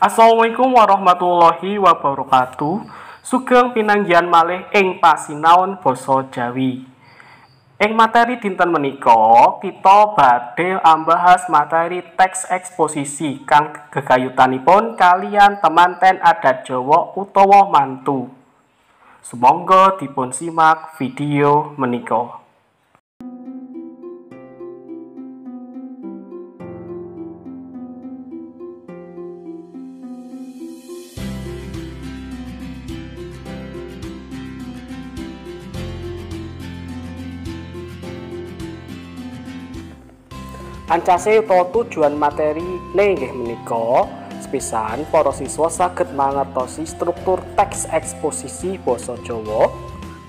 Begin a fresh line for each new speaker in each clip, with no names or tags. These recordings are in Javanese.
Assalamualaikum warahmatullahi wabarakatuh. Sugeng pinanggihan malih ing pasinaon basa Jawi. Ing materi dinten menika kita badhe ambahas materi teks eksposisi kang gegayutanipun kalian temanten adat Jawa utawa mantu. Sumangga dipun simak video menika. Ancase utawa tujuan materi inggih menika sepisan para siswa saged mangertosi struktur teks eksposisi basa Jawa.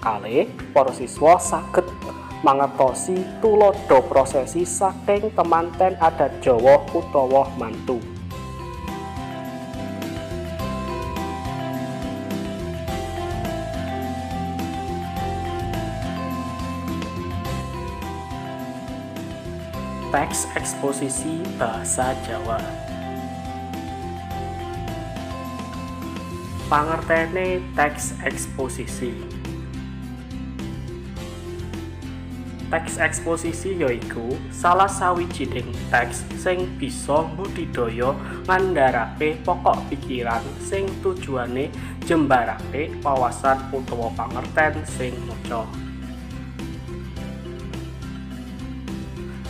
Kalih para siswa saged mangertosi tuladha prosesi saking temanten adat Jawa utawa mantu. Teks eksposisi basa Jawa. Pangertene teks eksposisi. Teks eksposisi yaiku salah sawijining teks sing bisa mbudidaya ngandharake pokok pikiran sing tujuane jembarake wawasan utawa pangerten sing maca.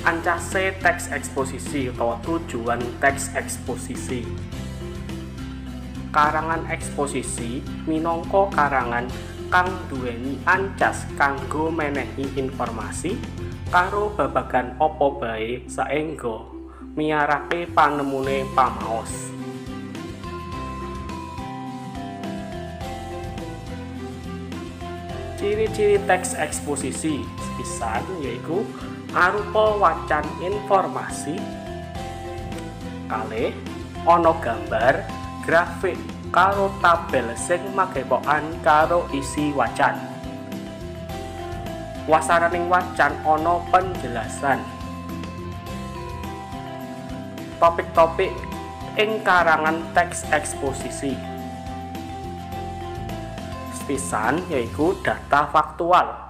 Ancase teks eksposisi utawa tujuan teks eksposisi. Karangan eksposisi minangka karangan kang duweni ancas kanggo menehi informasi karo babagan apa bae saengga miyarake panemune pamaos. Ciri-ciri teks eksposisi sepisan yaiku arupa wacan informasi, kalih ana gambar, grafik karo tabel sing magepokan karo isi wacan. Wasaraning wacan ana penjelasan. Topik-topik ing karangan teks eksposisi. Sepisan yaiku data faktual.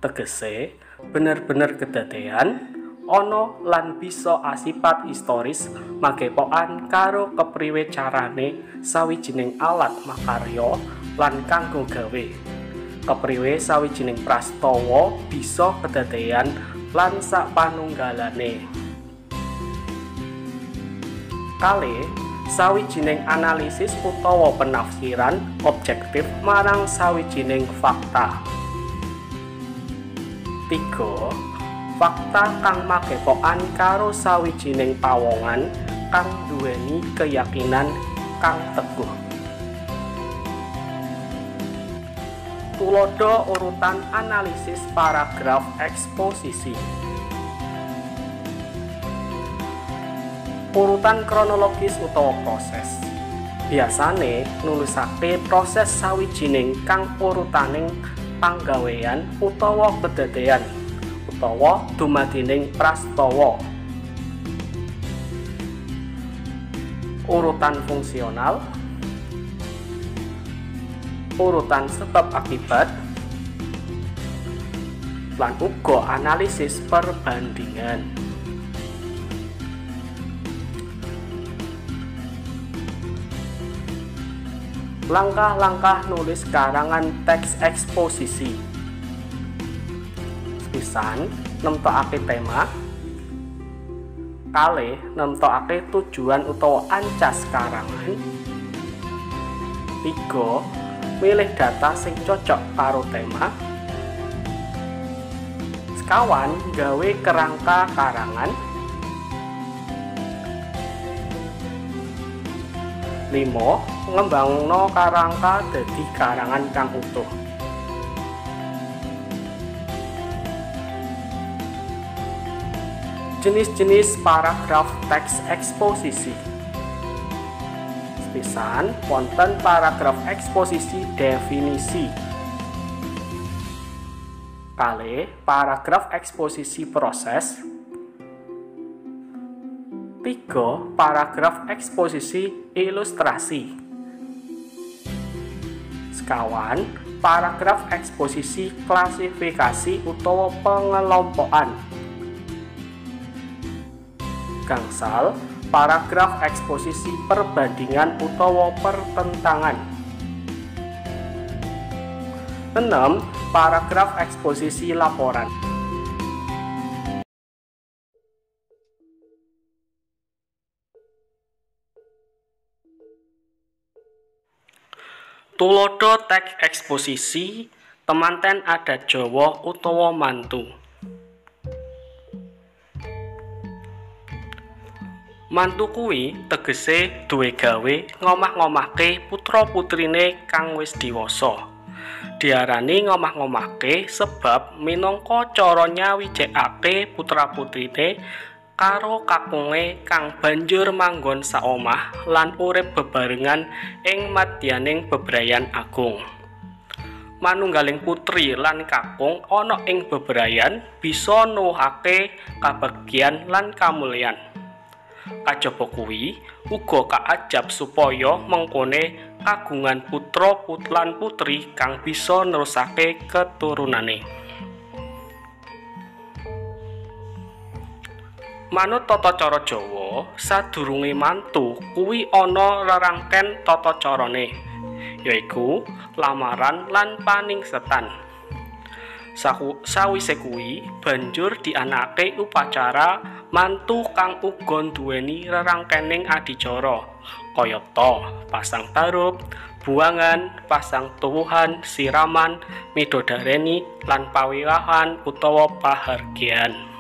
Tegese bener-bener kedadean ana lan bisa asipat historis magepokan karo kepriwe carane sawijining alat makarya lan kanggo gawe, kepriwe sawijining prastawa bisa kedadean lan sapanunggalane. Kalih sawijining analisis utawa penafsiran objektif marang sawijining fakta. 3. Fakta kang magepokan karo sawijining pawongan kang duweni keyakinan kang teguh. Tuladha urutan analisis paragraf eksposisi. Urutan kronologis utawa proses. Biasane nulisake proses sawijining kang urutaning panggawean utawa kedadean utawa dumadining prastawa. Urutan fungsional, urutan sebab akibat, lan uga analisis perbandingan. Langkah-langkah nulis karangan teks eksposisi. Sepisan nemtokake tema, kalih nemtokake tujuan utawa ancas karangan. 3. Milih data sing cocok karo tema. Sekawan gawe kerangka karangan. 5. Ngembangno karangka dadi karangan kang utuh. Jenis-jenis paragraf teks eksposisi. Sepisan wonten paragraf eksposisi definisi. Kalih paragraf eksposisi proses. 3. Paragraf eksposisi ilustrasi. Sekawan, paragraf eksposisi klasifikasi utawa pengelompokan. Gangsal, paragraf eksposisi perbandingan utawa pertentangan. 6. Paragraf eksposisi laporan. Tulodo teks eksposisi temanten adat Jawa utawa mantu. Mantu kuwi tegese duwe gawe ngomah-ngomahke putra-putrine kang wis diwasa. Diarani ngomah-ngomahke sebab minangka cara nyawijekake putra-putrine karo kakunge kang banjur manggon saomah lan urip bebarengan ing madyaning bebrayan agung. Manunggaling putri lan kakung ana ing bebrayan bisa nuwuhake kabagyan lan kamulyan. Kajaba kuwi uga kaajab supaya mengkone kagungan putra lan putri kang bisa nerusake keturunane. Manut tata cara Jawa, sadurunge mantu kuwi ana rerangken tata carane, yaiku lamaran lan paningsetan. Sawise kuwi banjur dianakake upacara mantu kang uga nduweni rerangkening adicara, kayata pasang tarup, buangan, pasang tuwuhan, siraman, midodareni lan pawiwahan utawa pahargyan.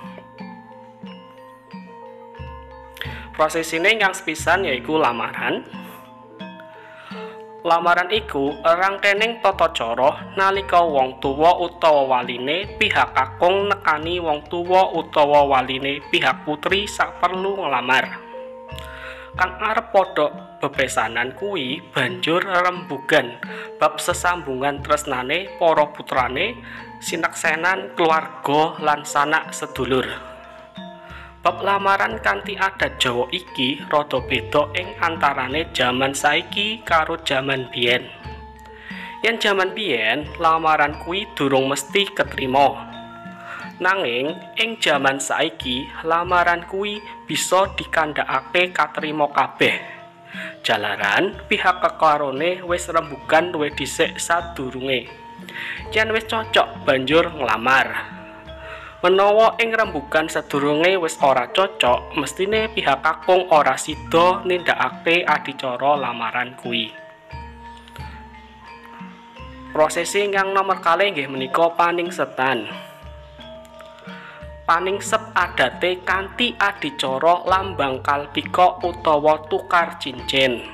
Prosesine kang sepisan yaiku lamaran. Lamaran iku rangkening tata cara nalika wong tuwa utawa waline pihak kakung nekani wong tuwa utawa waline pihak putri saperlu nglamar. Kang arep padha bebesanan kuwi banjur rembugan bab sesambungan tresnane para putrane, sineksenan keluarga lan sanak sedulur. Bab lamaran kanthi adat Jawa iki rada beda ing antarane jaman saiki karo jaman biyen. Yen jaman biyen lamaran kuwi durung mesti ketrima. Nanging ing jaman saiki lamaran kuwi bisa dikandhakake katrima kabeh. Jalaran pihak kekarone wis rembugan luwih dhisik sadurunge. Yen wis cocok banjur nglamar. Menawa ing rembugan sadurunge wis ora cocok, mestine pihak kakung ora sida nindakake adicara lamaran kuwi. Prosesi ingkang nomor kalih nggih menika paningsetan. Paningsep adate kanthi adicara lambang kalpika utawa tukar cincin.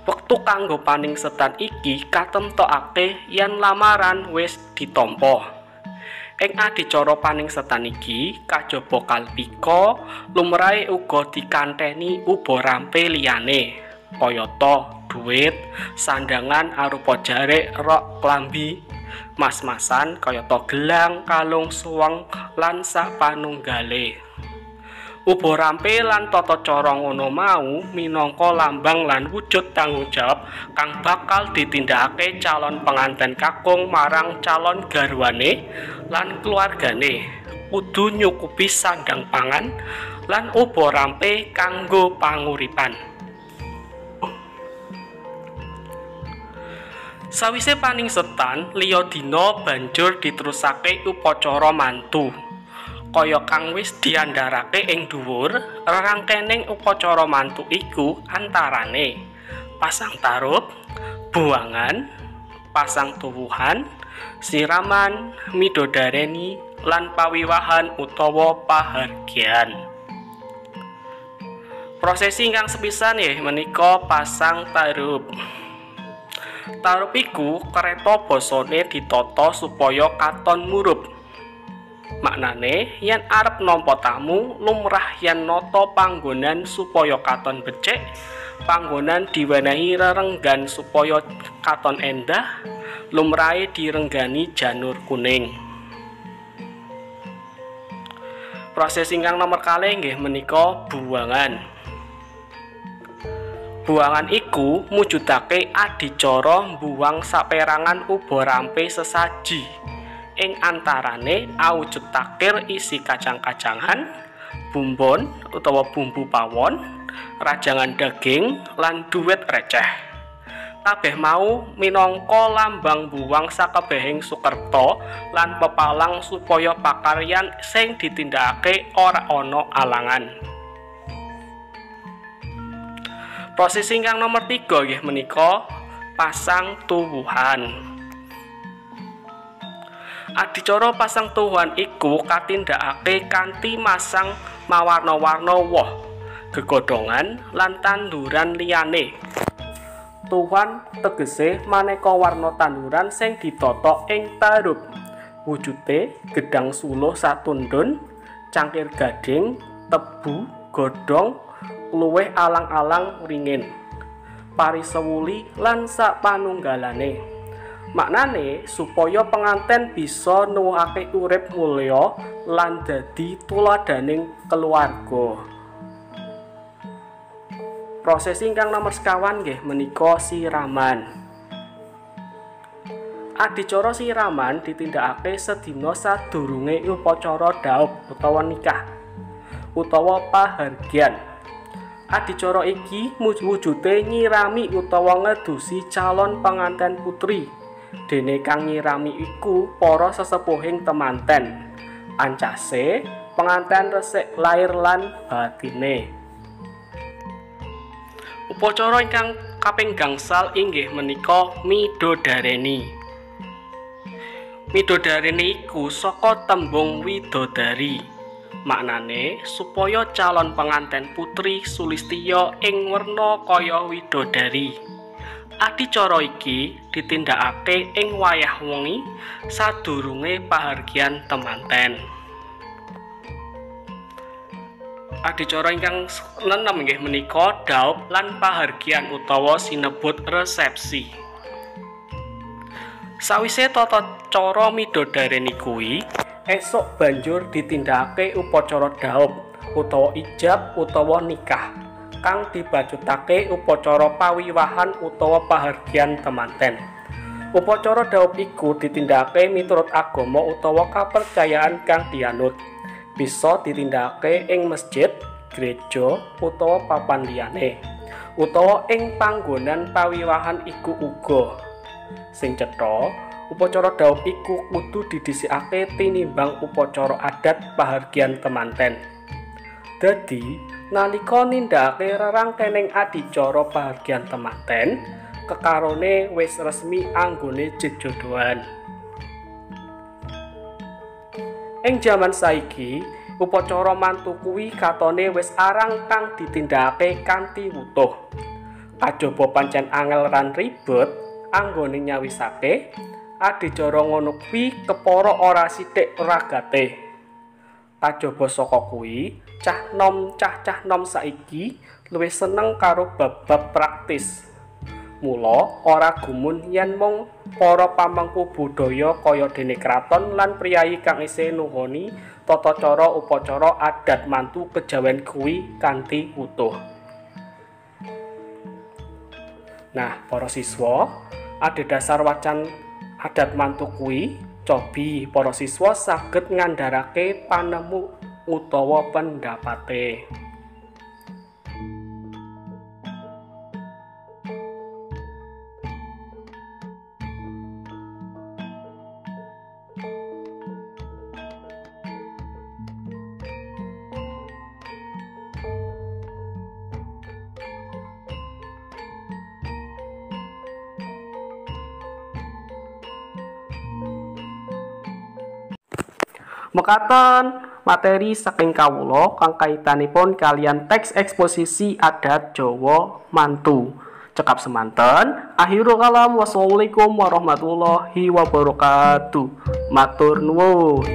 Wektu kanggo paningsetan iki katemtokake yen lamaran wis ditampa. Ing adicara paningsetan iki kajaba kalpika lumrahe uga dikanteni uba rampe liyane kayata dhuwit, sandangan arupa jarik, rok, klambi, mas-masan kayata gelang, kalung, suweng lan sapanunggale. Uba rampe lan tata cara ngono mau minangka lambang lan wujud tanggung jawab kang bakal ditindakake calon penganten kakung marang calon garwane lan keluargane. Kudu nyukupi sandang pangan lan uba rampe kanggo panguripan. Sawise paningsetan, liya dina banjur diterusake upacara mantu. Kaya kang wis diandharake ing dhuwur, rerangkening upacara mantu iku antarane pasang tarup, buangan, pasang tuwuhan, siraman, midodareni lan pawiwahan utawa pahargyan. Prosesi ingkang sepisan nggih menika pasang tarup. Tarup iku kereta basane ditata supaya katon murup. Maknane yen arep nampa tamu lumrah yen nata panggonan supaya katon becik, panggonan diwenehi rerenggan supaya katon endah, lumrahe direnggani janur kuning. Proses ingkang nomor kalih inggih menika buangan. Buangan iku mujudake adicara mbuwang saperangan uba rampe sesaji. Ing antarane awujud takir isi kacang-kacangan, bumbon utawa bumbu pawon, rajangan daging lan duwit receh. Kabeh mau minangka lambang buwang sakebehing sukerta lan pepalang supaya pakaryan sing ditindakake ora ana alangan. Proses ingkang nomor 3 nggih menika pasang tuwuhan. Adicara pasang tuwuhan iku katindakake kanthi masang mawarna-warna woh, gegodhongan lan tanduran liyane. Tuwuhan tegese maneka warna tanduran sing ditata ing tarup. Wujude gedhang suluh satundun, cangkir gading, tebu, godhong, luwih alang-alang ringin, parisewuli lan sapanunggalane. Maknane supaya penganten bisa nuwuhake urip mulya lan dadi tuladaning keluarga. Proses ingkang nomor sekawan nggih menika siraman. Adicara siraman ditindakake sedina sadurunge upacara dhaup utawa nikah utawa pahargyan. Adicara iki wujude nyirami utawa ngedusi calon penganten putri. Dene kang nyirami iku para sesepuhing temanten. Ancase penganten resik lair lan batine. Upacara ingkang kaping gangsal inggih menika midodareni. Midodareni iku saka tembung widodari. Maknane supaya calon penganten putri sulistya ing werna kaya widodari. Adicara iki ditindakake ing wayah wengi sadurunge pahargyan temanten. Adicara ingkang 6 nggih menika dhaup lan pahargyan utawa sinebut resepsi. Sawise tata cara midodareni kuwi, esuk banjur ditindakake upacara dhaup utawa ijab utawa nikah kang dibajutake upacara pawiwahan utawa pahargyan temanten. Upacara dhaup iku ditindakake miturut agama utawa kapercayaan kang dianut. Bisa ditindakake ing masjid, gereja, utawa papan liyane, utawa ing panggonan pawiwahan iku uga. Sing cetha, upacara dhaup iku kudu didhisikake tinimbang upacara adat pahargyan temanten. Dadi, nalika nindakake rerangkening adicara pahargyan temanten, kekarone wis resmi anggone jejodhoan. Ing jaman saiki, upacara mantu kuwi katone wis arang kang ditindakake kanthi wutuh. Kajaba pancen angel lan ribet anggone nyawisake, adicara ngono kuwi kepara ora sithik ragate. Kajaba saka kuwi, cah nom saiki luwih seneng karo bab-bab praktis. Mula ora gumun yen mung para pamangku budaya kaya dene kraton lan priyayi kang isih nuhoni tata cara upacara adat mantu kejawen kuwi kanthi utuh. Nah, para siswa, adhedhasar wacan adat mantu kuwi, cobi para siswa saged ngandharake panemu utawa pendapate. Mekaten materi saking kawula kang kaitanipun kalian teks eksposisi adat Jawa mantu. Cekap semanten, akhirul kalam, wassalamualaikum warahmatullahi wabarakatuh. Matur nuwun.